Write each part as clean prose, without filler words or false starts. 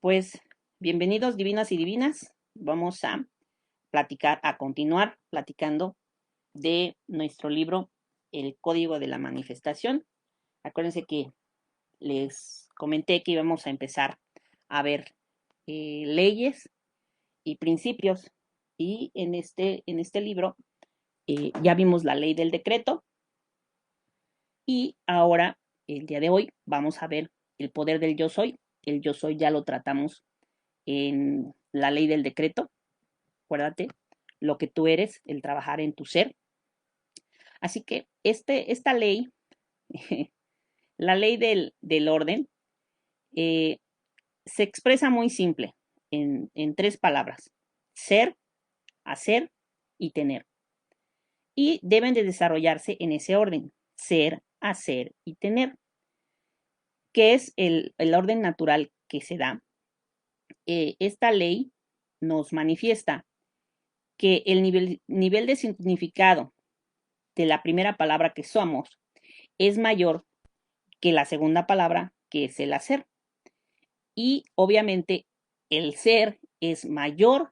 Pues bienvenidos divinas y divinas. Vamos a platicar, a continuar platicando de nuestro libro El Código de la Manifestación. Acuérdense que les comenté que íbamos a empezar a ver leyes y principios y en este libro ya vimos la ley del decreto y ahora, el día de hoy, vamos a ver el poder del yo soy. El yo soy ya lo tratamos en la ley del decreto. Acuérdate, lo que tú eres, el trabajar en tu ser. Así que esta ley, la ley del orden, eh, se expresa muy simple en tres palabras: ser, hacer y tener. Y deben de desarrollarse en ese orden: ser, hacer y tener, que es el orden natural que se da. Esta ley nos manifiesta que el nivel de significado de la primera palabra que somos es mayor que la segunda palabra, que es el hacer. Y obviamente el ser es mayor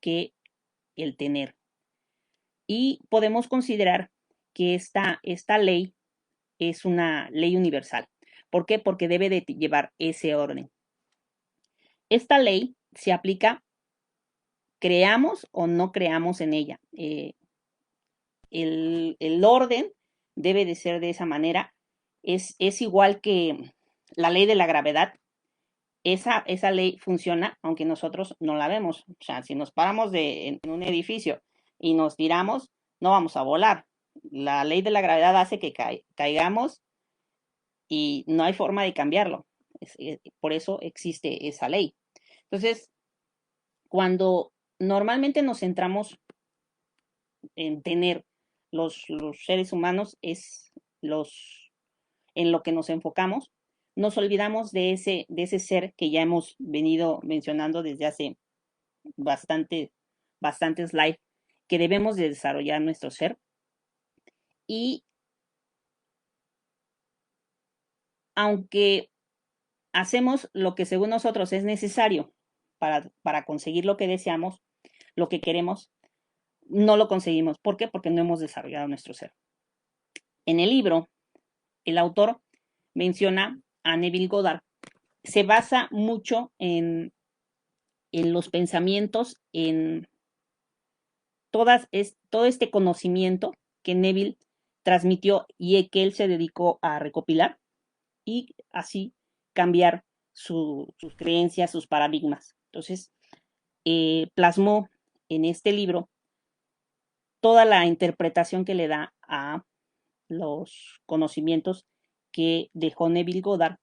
que el tener. Y podemos considerar que esta ley es una ley universal. ¿Por qué? Porque debe de llevar ese orden. Esta ley se aplica, creamos o no creamos en ella. El orden debe de ser de esa manera. Es igual que la ley de la gravedad. Esa ley funciona aunque nosotros no la vemos. O sea, si nos paramos en un edificio y nos tiramos, no vamos a volar. La ley de la gravedad hace que caigamos y no hay forma de cambiarlo. Por eso existe esa ley. Entonces, cuando normalmente nos centramos en tener los seres humanos, en lo que nos enfocamos, nos olvidamos de ese ser que ya hemos venido mencionando desde hace bastantes live, que debemos de desarrollar nuestro ser. Y aunque hacemos lo que según nosotros es necesario para conseguir lo que deseamos, lo que queremos, no lo conseguimos. ¿Por qué? Porque no hemos desarrollado nuestro ser. En el libro, el autor menciona a Neville Goddard. Se basa mucho en los pensamientos, en todo este conocimiento que Neville transmitió y que él se dedicó a recopilar y así cambiar sus creencias, sus paradigmas. Entonces, plasmó en este libro toda la interpretación que le da a los conocimientos que dejó Neville Goddard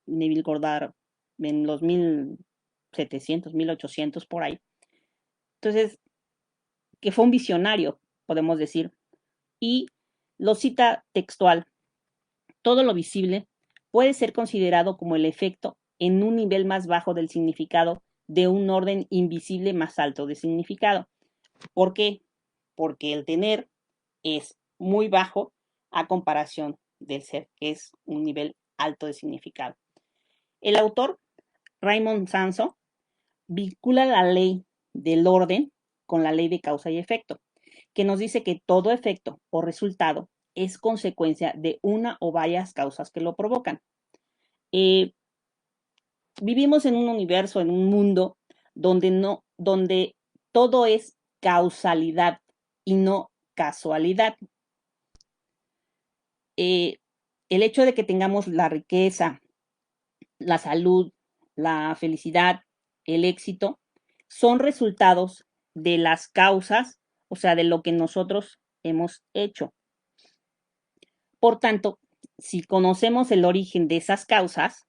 en los 1700, 1800 por ahí. Entonces, que fue un visionario, podemos decir, y lo cita textual: todo lo visible puede ser considerado como el efecto en un nivel más bajo del significado de un orden invisible más alto de significado. ¿Por qué? Porque el tener es muy bajo a comparación del ser, que es un nivel alto de significado. El autor, Raymond Sanso, vincula la ley del orden con la ley de causa y efecto, que nos dice que todo efecto o resultado es consecuencia de una o varias causas que lo provocan. Eh, Vivimos en un universo, en un mundo donde todo es causalidad y no casualidad. El hecho de que tengamos la riqueza, la salud, la felicidad, el éxito, son resultados de las causas, o sea, de lo que nosotros hemos hecho. Por tanto, si conocemos el origen de esas causas,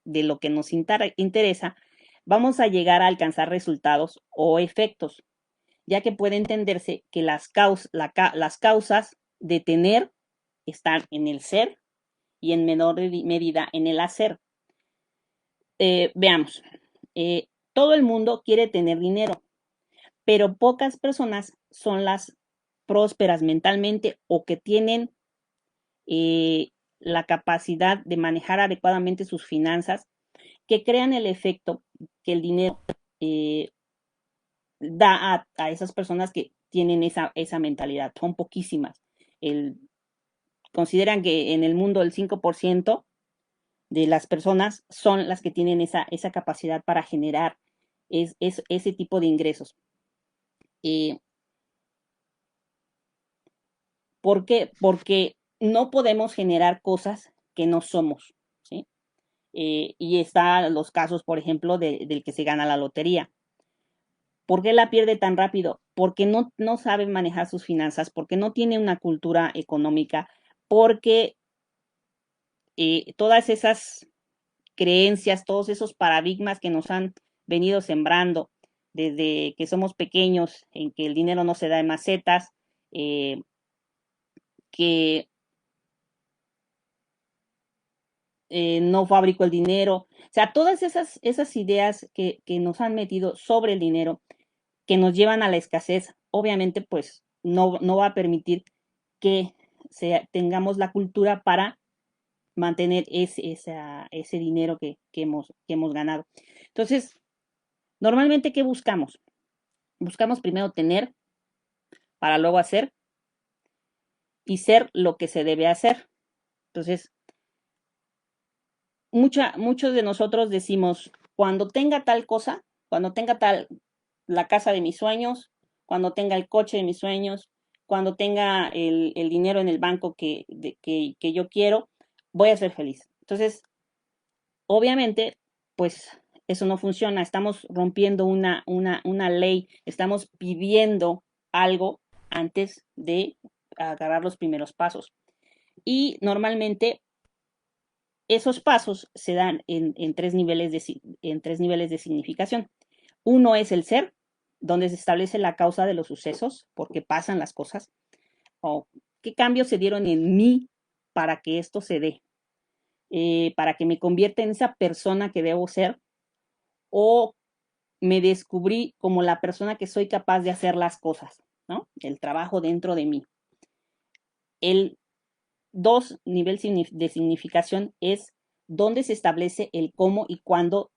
de lo que nos interesa, vamos a llegar a alcanzar resultados o efectos, ya que puede entenderse que las causas de tener están en el ser y en menor medida en el hacer. Veamos, todo el mundo quiere tener dinero, pero pocas personas son las prósperas mentalmente o que tienen la capacidad de manejar adecuadamente sus finanzas que crean el efecto que el dinero da a esas personas que tienen esa mentalidad. Son poquísimas. Consideran que en el mundo el 5% de las personas son las que tienen esa capacidad para generar ese tipo de ingresos. ¿Por qué? Porque no podemos generar cosas que no somos, ¿sí? Y están los casos, por ejemplo, del que se gana la lotería. ¿Por qué la pierde tan rápido? Porque no sabe manejar sus finanzas, porque no tiene una cultura económica, porque todas esas creencias, todos esos paradigmas que nos han venido sembrando desde que somos pequeños, en que el dinero no se da en macetas, que no fabrico el dinero, o sea, todas esas ideas que nos han metido sobre el dinero, que nos llevan a la escasez, obviamente pues no va a permitir que tengamos la cultura para mantener ese dinero que hemos ganado. Entonces, normalmente, ¿qué buscamos? Buscamos primero tener para luego hacer y ser lo que se debe hacer. Entonces, muchos de nosotros decimos, cuando tenga tal cosa, cuando tenga la casa de mis sueños, cuando tenga el coche de mis sueños, cuando tenga el dinero en el banco que yo quiero, voy a ser feliz. Entonces, obviamente, pues eso no funciona. Estamos rompiendo una ley, estamos pidiendo algo antes de agarrar los primeros pasos. Y normalmente esos pasos se dan en tres niveles de significación. Uno es el ser, donde se establece la causa de los sucesos, por qué pasan las cosas, o qué cambios se dieron en mí para que esto se dé, para que me convierta en esa persona que debo ser, o me descubrí como la persona que soy capaz de hacer las cosas, ¿no? El trabajo dentro de mí. El dos, nivel de significación, es dónde se establece el cómo y cuándo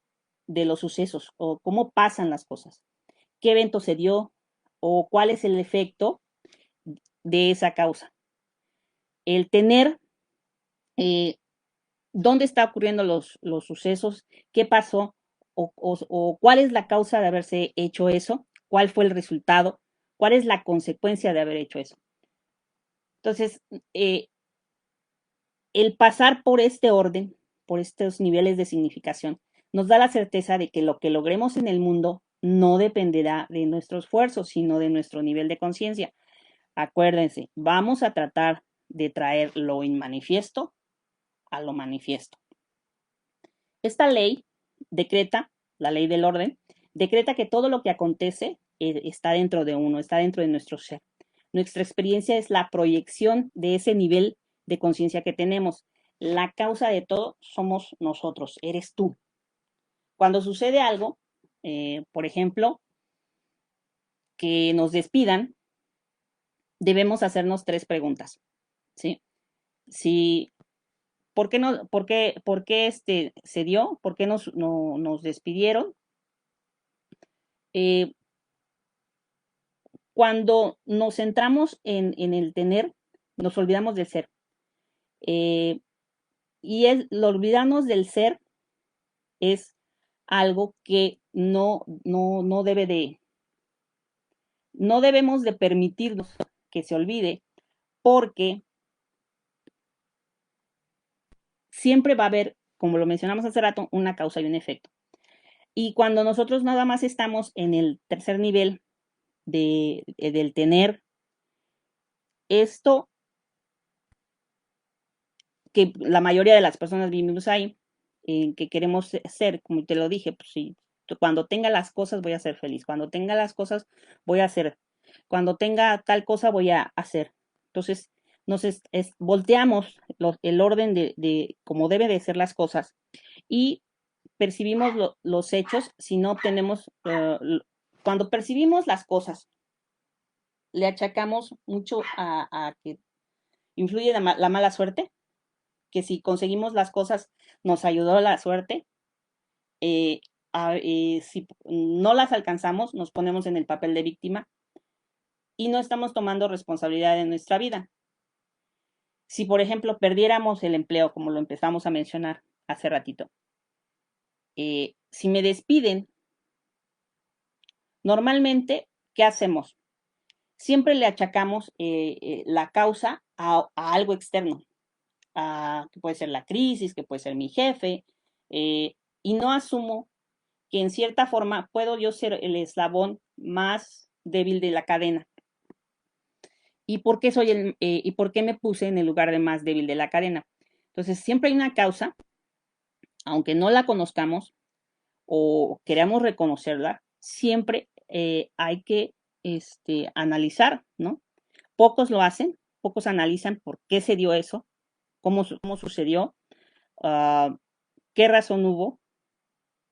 de los sucesos, o cómo pasan las cosas, qué evento se dio, o cuál es el efecto de esa causa. El tener, dónde está ocurriendo los sucesos, qué pasó, o cuál es la causa de haberse hecho eso, cuál fue el resultado, cuál es la consecuencia de haber hecho eso. Entonces, el pasar por este orden, por estos niveles de significación, nos da la certeza de que lo que logremos en el mundo no dependerá de nuestro esfuerzo, sino de nuestro nivel de conciencia. Acuérdense, vamos a tratar de traer lo inmanifiesto a lo manifiesto. Esta ley decreta, la ley del orden, decreta que todo lo que acontece está dentro de uno, está dentro de nuestro ser. Nuestra experiencia es la proyección de ese nivel de conciencia que tenemos. La causa de todo somos nosotros, eres tú. Cuando sucede algo, por ejemplo, que nos despidan, debemos hacernos tres preguntas, ¿sí? Si, ¿por qué se dio? ¿Por qué nos despidieron? Cuando nos centramos en el tener, nos olvidamos del ser. Y el olvidarnos del ser es algo que no no debemos de permitirnos que se olvide, porque siempre va a haber, como lo mencionamos hace rato, una causa y un efecto. Y cuando nosotros nada más estamos en el tercer nivel del tener, esto que la mayoría de las personas vivimos ahí, que queremos ser, como te lo dije, pues sí, cuando tenga las cosas voy a ser feliz, cuando tenga las cosas voy a hacer, cuando tenga tal cosa voy a hacer. Entonces, volteamos el orden de cómo deben de ser las cosas y percibimos los hechos si no obtenemos, cuando percibimos las cosas, le achacamos mucho a que influye la mala suerte, que si conseguimos las cosas nos ayudó la suerte, si no las alcanzamos, nos ponemos en el papel de víctima y no estamos tomando responsabilidad de nuestra vida. Si, por ejemplo, perdiéramos el empleo, como lo empezamos a mencionar hace ratito, si me despiden, normalmente, ¿qué hacemos? Siempre le achacamos la causa a algo externo, que puede ser la crisis, que puede ser mi jefe, y no asumo que en cierta forma puedo yo ser el eslabón más débil de la cadena. ¿Y por qué y por qué me puse en el lugar de más débil de la cadena? Entonces, siempre hay una causa, aunque no la conozcamos o queramos reconocerla, siempre hay que analizar, ¿no? Pocos lo hacen, pocos analizan por qué se dio eso, cómo sucedió, uh, qué razón hubo,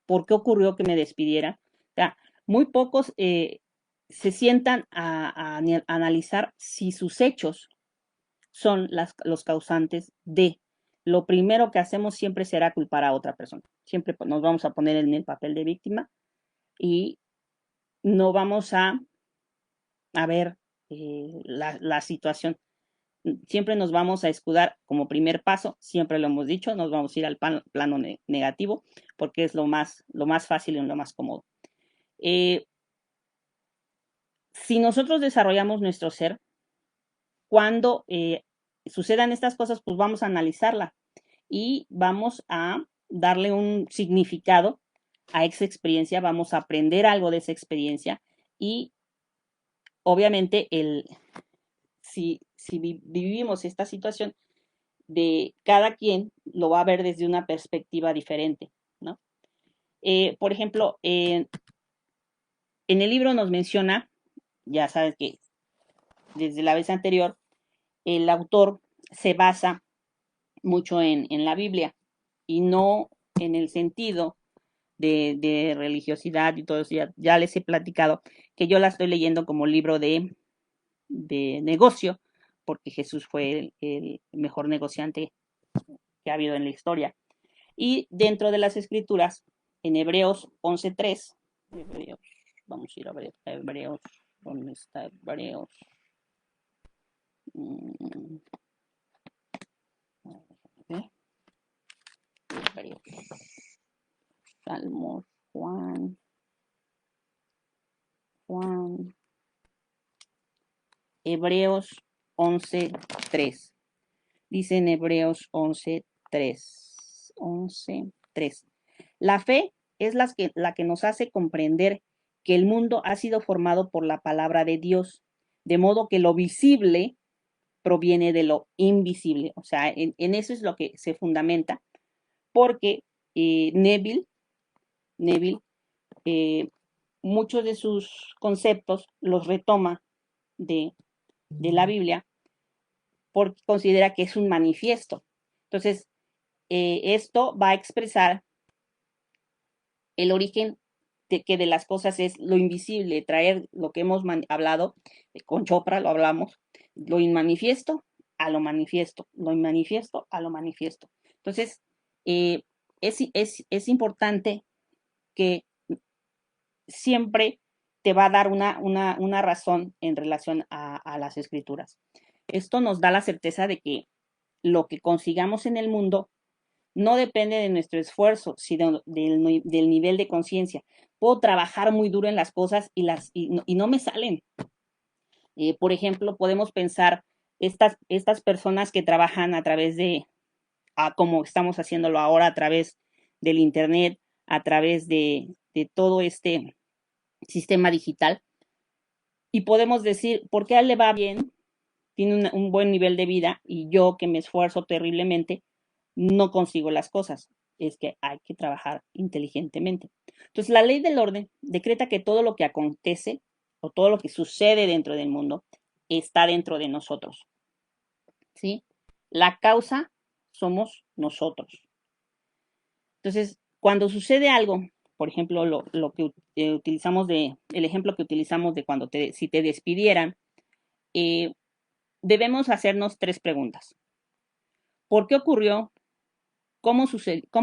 por qué ocurrió que me despidiera. O sea, muy pocos se sientan a analizar si sus hechos son los causantes de. Lo primero que hacemos siempre será culpar a otra persona. Siempre nos vamos a poner en el papel de víctima y no vamos a ver la situación. Siempre nos vamos a escudar como primer paso, siempre lo hemos dicho, nos vamos a ir al plano negativo porque es lo más fácil y lo más cómodo. Si nosotros desarrollamos nuestro ser, cuando sucedan estas cosas, pues vamos a analizarla y vamos a darle un significado a esa experiencia, vamos a aprender algo de esa experiencia y obviamente si vivimos esta situación, de cada quien lo va a ver desde una perspectiva diferente, ¿no? Por ejemplo, en el libro nos menciona, ya sabes que desde la vez anterior, el autor se basa mucho en la Biblia y no en el sentido de religiosidad y todo eso. Ya les he platicado que yo la estoy leyendo como libro de negocio, porque Jesús fue el mejor negociante que ha habido en la historia. Y dentro de las escrituras, en Hebreos 11:3, vamos a ir a ver Hebreos, ¿dónde está Hebreos? Hebreos, Salmos, Juan, Hebreos 11:3. Dice en Hebreos 11:3. La fe es la que nos hace comprender que el mundo ha sido formado por la palabra de Dios, de modo que lo visible proviene de lo invisible. O sea, en eso es lo que se fundamenta, porque Neville muchos de sus conceptos los retoma de la Biblia porque considera que es un manifiesto. Entonces, esto va a expresar el origen de las cosas es lo invisible, traer lo que hemos hablado, con Chopra lo hablamos, lo inmanifiesto a lo manifiesto, lo inmanifiesto a lo manifiesto. Entonces, es importante que siempre te va a dar una razón en relación a las escrituras. Esto nos da la certeza de que lo que consigamos en el mundo no depende de nuestro esfuerzo, sino del nivel de conciencia. Puedo trabajar muy duro en las cosas y no me salen. Por ejemplo, podemos pensar estas personas que trabajan a través como estamos haciéndolo ahora, a través del Internet, a través de todo este sistema digital. Y podemos decir, ¿por qué a él le va bien? Tiene un buen nivel de vida y yo que me esfuerzo terriblemente, no consigo las cosas. Es que hay que trabajar inteligentemente. Entonces, la ley del orden decreta que todo lo que acontece o todo lo que sucede dentro del mundo está dentro de nosotros. ¿Sí? La causa somos nosotros. Entonces, cuando sucede algo, por ejemplo, lo que utilizamos el ejemplo que utilizamos de cuando si te despidieran, debemos hacernos 3 preguntas. ¿Por qué ocurrió? ¿Cómo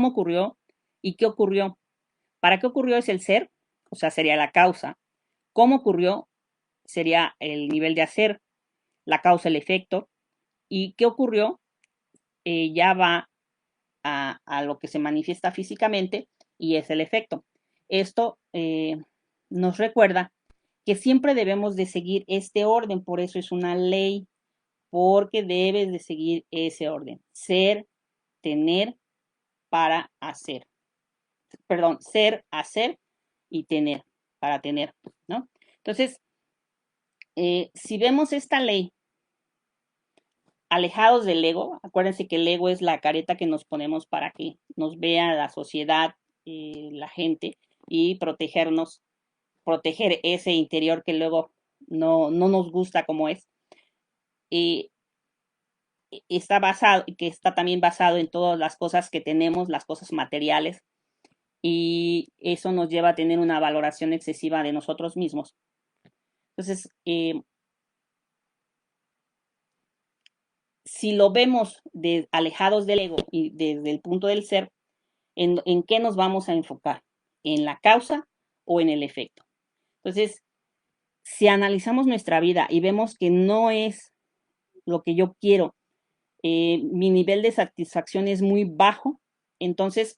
ocurrió? ¿Y qué ocurrió? ¿Para qué ocurrió? Es el ser, o sea, sería la causa. ¿Cómo ocurrió? Sería el nivel de hacer, la causa, el efecto. ¿Y qué ocurrió? Ya va a lo que se manifiesta físicamente y es el efecto. Esto nos recuerda que siempre debemos de seguir este orden, por eso es una ley, porque debes de seguir ese orden. Ser, tener, para hacer. Perdón, ser, hacer y tener, para tener, ¿no? Entonces, si vemos esta ley alejados del ego, acuérdense que el ego es la careta que nos ponemos para que nos vea la sociedad, la gente, y protegernos, proteger ese interior que luego no nos gusta como es. Y está basado, que está también basado en todas las cosas que tenemos, las cosas materiales, y eso nos lleva a tener una valoración excesiva de nosotros mismos. Entonces, si lo vemos alejados del ego y desde el punto del ser, ¿en qué nos vamos a enfocar? ¿En la causa o en el efecto? Entonces, si analizamos nuestra vida y vemos que no es lo que yo quiero, mi nivel de satisfacción es muy bajo, entonces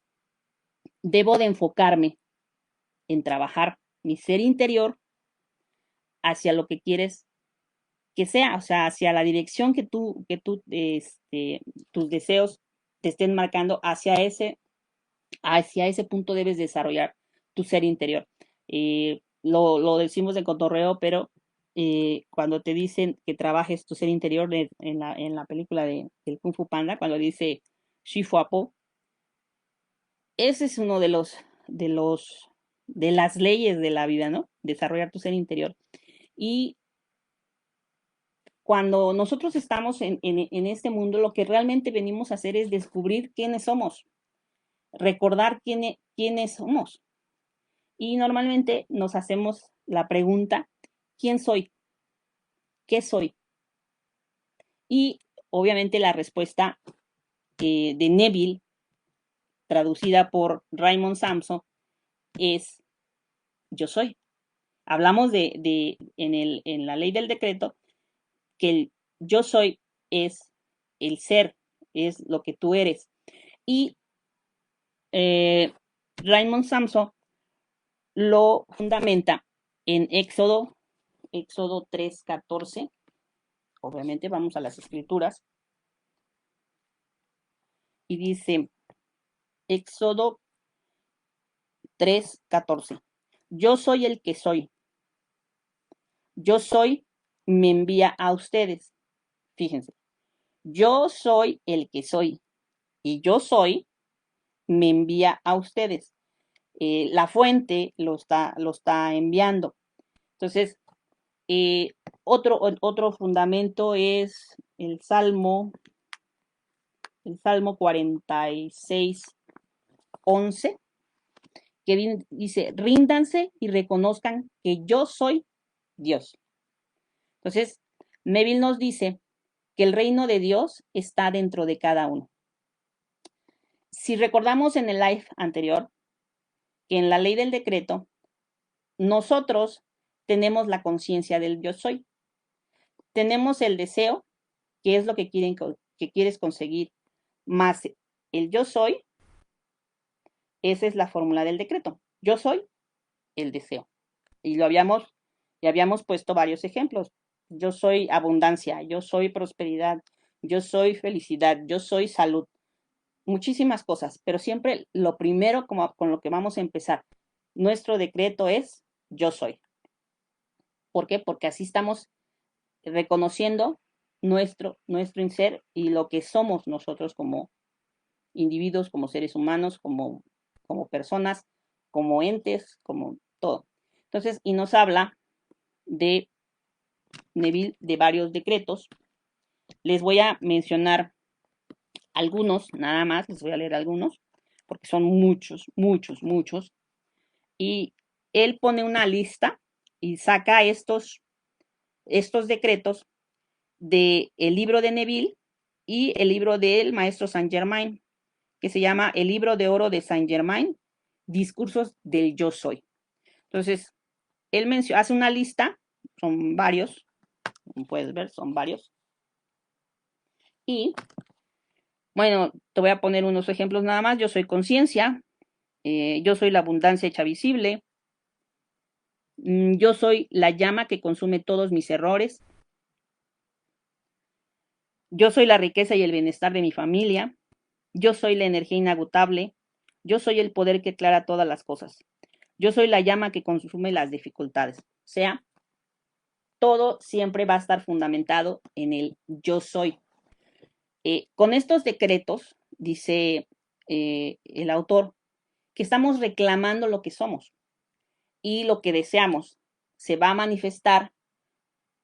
debo de enfocarme en trabajar mi ser interior hacia lo que quieres que sea, o sea, hacia la dirección tus deseos te estén marcando, hacia ese punto debes desarrollar tu ser interior. Lo decimos de cotorreo, pero cuando te dicen que trabajes tu ser interior en la película del Kung Fu Panda, cuando dice Shifu Apo, ese es uno de las leyes de la vida, ¿no? Desarrollar tu ser interior. Y cuando nosotros estamos en este mundo, lo que realmente venimos a hacer es descubrir quiénes somos, recordar quiénes somos. Y normalmente nos hacemos la pregunta, ¿quién soy? ¿Qué soy? Y obviamente la respuesta de Neville, traducida por Raymond Samson, es yo soy. Hablamos en la ley del decreto que el yo soy es el ser, es lo que tú eres. Y Raymond Samson lo fundamenta en Éxodo 3:14. Obviamente vamos a las escrituras. Y dice Éxodo 3:14. Yo soy el que soy. Yo soy, me envía a ustedes. Fíjense, yo soy el que soy. Y yo soy, me envía a ustedes. La fuente lo está enviando. Entonces, otro fundamento es el Salmo 46:11, que dice, ríndanse y reconozcan que yo soy Dios. Entonces, Neville nos dice que el reino de Dios está dentro de cada uno. Si recordamos en el live anterior, que en la ley del decreto, nosotros tenemos la conciencia del yo soy. Tenemos el deseo, que es lo que quieres conseguir, más el yo soy, esa es la fórmula del decreto. Yo soy el deseo. Y ya habíamos puesto varios ejemplos. Yo soy abundancia, yo soy prosperidad, yo soy felicidad, yo soy salud. Muchísimas cosas, pero siempre lo primero con lo que vamos a empezar, nuestro decreto es yo soy. ¿Por qué? Porque así estamos reconociendo nuestro ser y lo que somos nosotros como individuos, como seres humanos, como personas, como entes, como todo. Entonces, y nos habla de Neville de varios decretos. Les voy a mencionar algunos, nada más, les voy a leer algunos, porque son muchos, muchos, muchos. Y él pone una lista y saca estos decretos del libro de Neville y el libro del maestro Saint Germain, que se llama El libro de oro de Saint Germain discursos del yo soy. Entonces, él hace una lista, son varios, como puedes ver, son varios. Y, bueno, te voy a poner unos ejemplos nada más. Yo soy conciencia, yo soy la abundancia hecha visible, yo soy la llama que consume todos mis errores, yo soy la riqueza y el bienestar de mi familia, yo soy la energía inagotable, yo soy el poder que aclara todas las cosas, yo soy la llama que consume las dificultades. O sea, todo siempre va a estar fundamentado en el yo soy. Con estos decretos, dice el autor, que estamos reclamando lo que somos y lo que deseamos se va a manifestar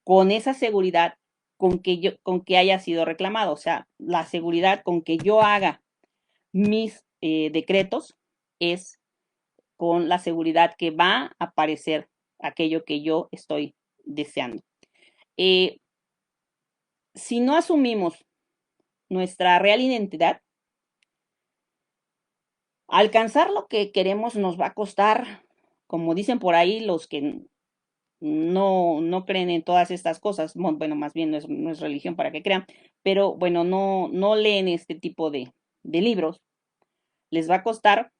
con esa seguridad con que haya sido reclamado. O sea, la seguridad con que yo haga mis decretos es con la seguridad que va a aparecer aquello que yo estoy deseando. Si no asumimos nuestra real identidad, alcanzar lo que queremos nos va a costar, como dicen por ahí los que no creen en todas estas cosas, bueno, más bien no es religión para que crean, pero bueno, no leen este tipo de libros, les va a costar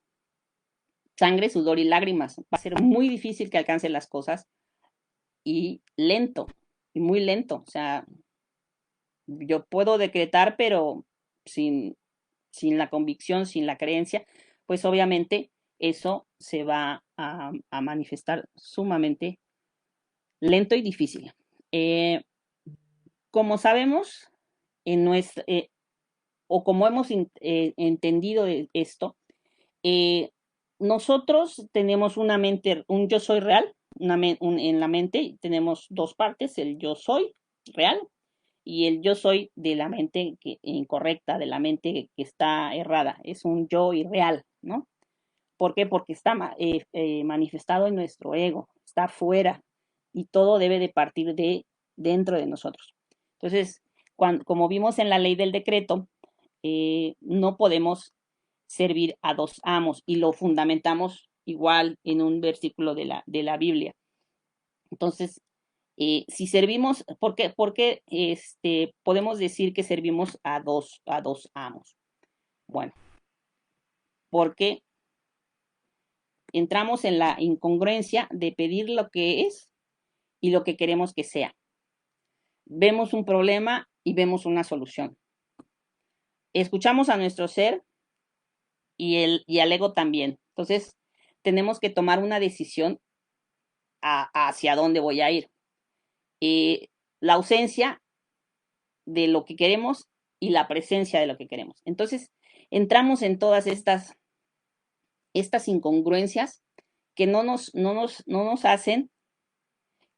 sangre, sudor y lágrimas. Va a ser muy difícil que alcancen las cosas y lento, y muy lento. O sea, yo puedo decretar, pero sin la convicción, sin la creencia, pues obviamente eso se va a manifestar sumamente lento y difícil. Como sabemos, en nuestra, o como hemos entendido esto, nosotros tenemos una mente, un yo soy real, en la mente tenemos dos partes, el yo soy real y el yo soy de la mente incorrecta, de la mente que está errada, es un yo irreal, ¿no? ¿Por qué? Porque está manifestado en nuestro ego, está fuera y todo debe de partir de dentro de nosotros. Entonces, como vimos en la ley del decreto, no podemos servir a dos amos y lo fundamentamos igual en un versículo de la Biblia. Entonces, si servimos, ¿por qué podemos decir que servimos a dos amos? Bueno, porque entramos en la incongruencia de pedir lo que es y lo que queremos que sea. Vemos un problema y vemos una solución. Escuchamos a nuestro ser y al ego también. Entonces, tenemos que tomar una decisión hacia dónde voy a ir. La ausencia de lo que queremos y la presencia de lo que queremos. Entonces, entramos en todas estas incongruencias que no nos hacen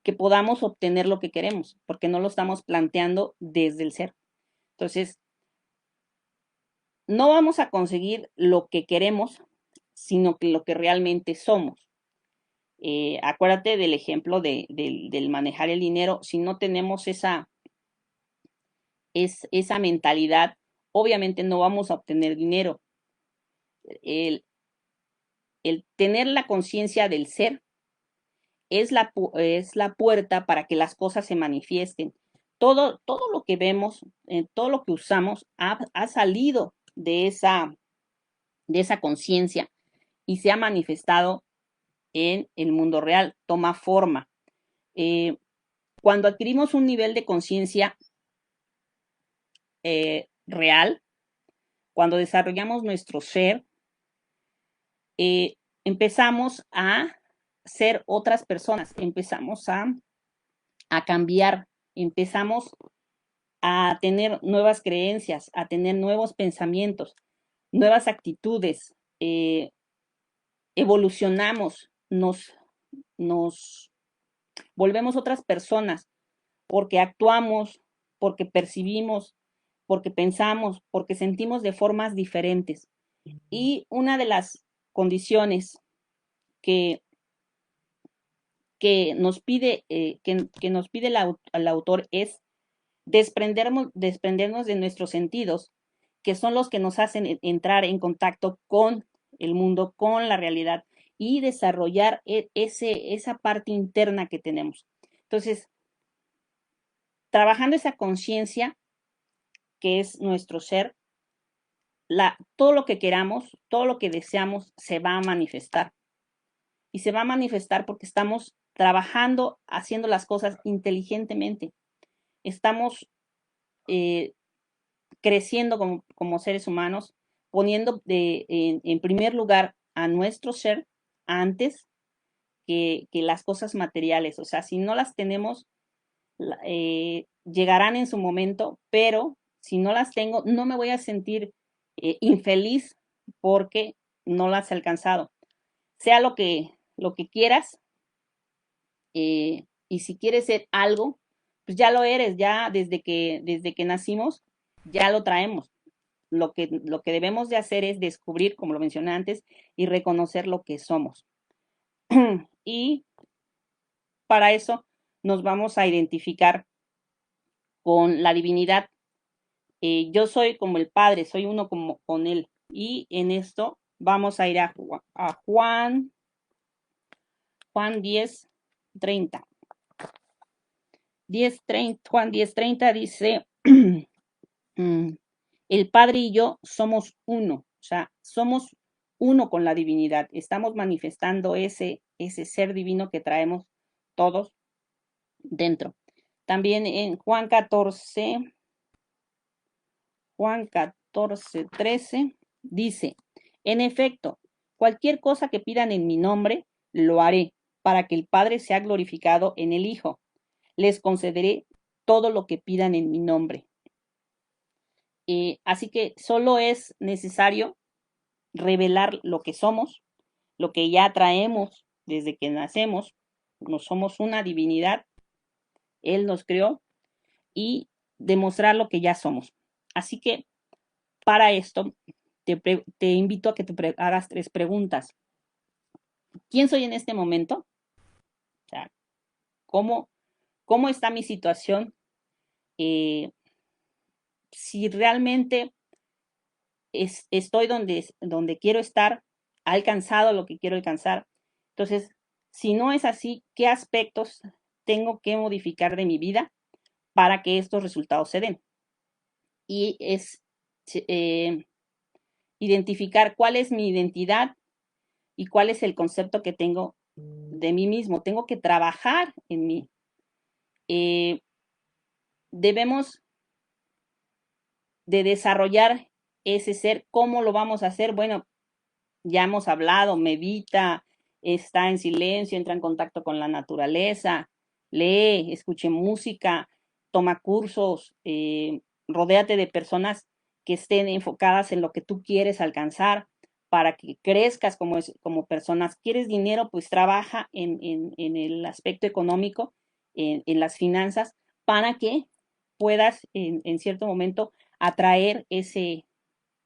que podamos obtener lo que queremos, porque no lo estamos planteando desde el ser. Entonces, no vamos a conseguir lo que queremos, sino que lo que realmente somos. Acuérdate del ejemplo del manejar el dinero. Si no tenemos esa mentalidad, obviamente no vamos a obtener dinero. El tener la conciencia del ser es la puerta para que las cosas se manifiesten. Todo lo que vemos, todo lo que usamos ha salido de esa conciencia y se ha manifestado en el mundo real, toma forma. Cuando adquirimos un nivel de conciencia real, cuando desarrollamos nuestro ser, empezamos a ser otras personas, empezamos a cambiar, empezamos a tener nuevas creencias, a tener nuevos pensamientos, nuevas actitudes, evolucionamos, nos volvemos otras personas porque actuamos, porque percibimos, porque pensamos, porque sentimos de formas diferentes. Y una de las condiciones que nos pide, que nos pide el autor es desprendernos de nuestros sentidos, que son los que nos hacen entrar en contacto con el mundo con la realidad y desarrollar esa parte interna que tenemos. Entonces, trabajando esa conciencia que es nuestro ser, todo lo que queramos, todo lo que deseamos se va a manifestar. Y se va a manifestar porque estamos trabajando, haciendo las cosas inteligentemente. Estamos creciendo como seres humanos, poniendo en primer lugar a nuestro ser antes que las cosas materiales. O sea, si no las tenemos, llegarán en su momento, pero si no las tengo, no me voy a sentir infeliz porque no las he alcanzado. Sea lo que quieras, y si quieres ser algo, pues ya lo eres, ya desde que nacimos, ya lo traemos. Lo que debemos de hacer es descubrir, como lo mencioné antes, y reconocer lo que somos. Y para eso nos vamos a identificar con la divinidad. Yo soy como el Padre, soy uno como con Él. Y en esto vamos a ir a Juan 10, 30. Juan 10, 30 dice, el Padre y yo somos uno, o sea, somos uno con la divinidad. Estamos manifestando ese ser divino que traemos todos dentro. También en Juan 14, 13, dice, en efecto, cualquier cosa que pidan en mi nombre, lo haré, para que el Padre sea glorificado en el Hijo. Les concederé todo lo que pidan en mi nombre. Así que solo es necesario revelar lo que somos, lo que ya traemos desde que nacemos. No somos una divinidad, Él nos creó, y demostrar lo que ya somos. Así que para esto te invito a que te hagas 3 preguntas. ¿Quién soy en este momento? O sea, ¿cómo está mi situación? Si realmente estoy donde quiero estar, ha alcanzado lo que quiero alcanzar. Entonces, si no es así, ¿qué aspectos tengo que modificar de mi vida para que estos resultados se den? Y es identificar cuál es mi identidad y cuál es el concepto que tengo de mí mismo. Tengo que trabajar en mí. Debemos de desarrollar ese ser. ¿Cómo lo vamos a hacer? Bueno, ya hemos hablado, medita, está en silencio, entra en contacto con la naturaleza, lee, escuche música, toma cursos, rodéate de personas que estén enfocadas en lo que tú quieres alcanzar para que crezcas como personas. ¿Quieres dinero? Pues trabaja en el aspecto económico, en las finanzas, para que puedas en cierto momento atraer ese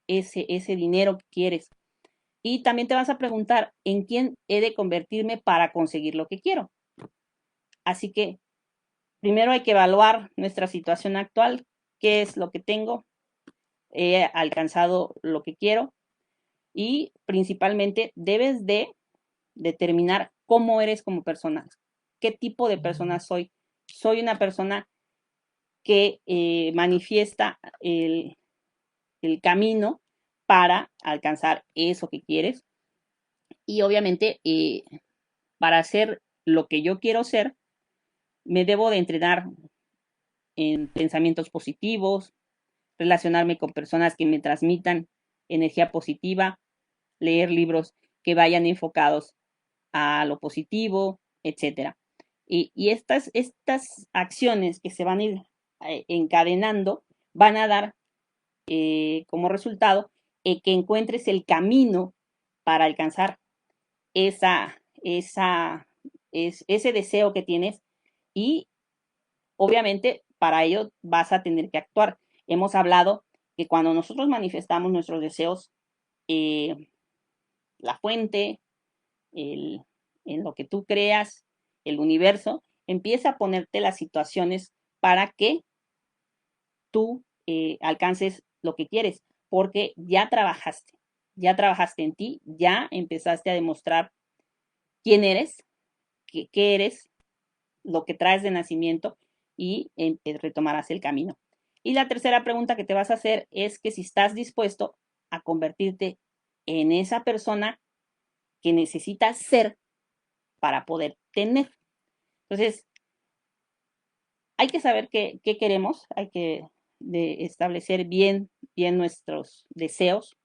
dinero que quieres. Y también te vas a preguntar, ¿en quién he de convertirme para conseguir lo que quiero? Así que primero hay que evaluar nuestra situación actual, qué es lo que tengo, he alcanzado lo que quiero, y principalmente debes de determinar cómo eres como persona, qué tipo de persona soy. Soy una persona que manifiesta el camino para alcanzar eso que quieres, y obviamente para hacer lo que yo quiero ser, me debo de entrenar en pensamientos positivos, relacionarme con personas que me transmitan energía positiva, leer libros que vayan enfocados a lo positivo, etcétera. Y estas acciones que se van a ir encadenando van a dar como resultado que encuentres el camino para alcanzar ese deseo que tienes, y obviamente para ello vas a tener que actuar. Hemos hablado que cuando nosotros manifestamos nuestros deseos, la fuente, en lo que tú creas, el universo, empieza a ponerte las situaciones para que tú alcances lo que quieres, porque ya trabajaste. ya trabajaste en ti, ya empezaste a demostrar quién eres, qué eres, lo que traes de nacimiento y retomarás el camino. Y la tercera pregunta que te vas a hacer es que si estás dispuesto a convertirte en esa persona que necesitas ser para poder tener. Entonces, hay que saber qué queremos, hay que establecer bien nuestros deseos.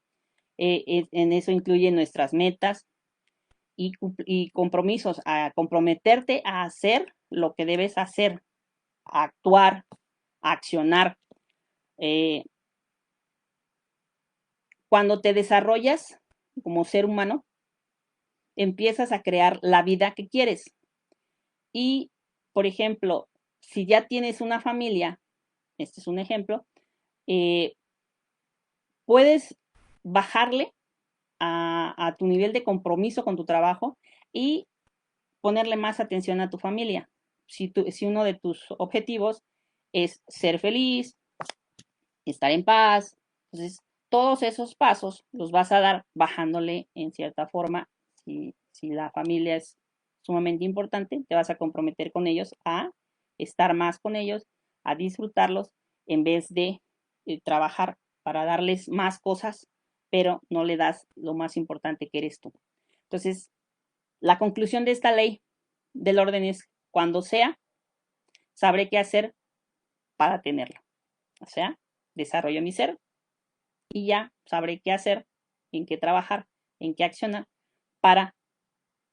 En eso incluye nuestras metas y compromisos, a comprometerte a hacer lo que debes hacer, a actuar, a accionar. Cuando te desarrollas como ser humano, empiezas a crear la vida que quieres. Y, por ejemplo, si ya tienes una familia, este es un ejemplo, puedes bajarle a tu nivel de compromiso con tu trabajo y ponerle más atención a tu familia. Si uno de tus objetivos es ser feliz, estar en paz, entonces todos esos pasos los vas a dar bajándole en cierta forma. Si la familia es sumamente importante, te vas a comprometer con ellos a estar más con ellos, a disfrutarlos, en vez de trabajar para darles más cosas, pero no le das lo más importante que eres tú. Entonces, la conclusión de esta ley del orden es: cuando sea, sabré qué hacer para tenerlo. O sea, desarrollo mi ser y ya sabré qué hacer, en qué trabajar, en qué accionar para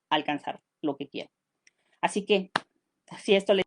alcanzar lo que quiero. Así que, si esto les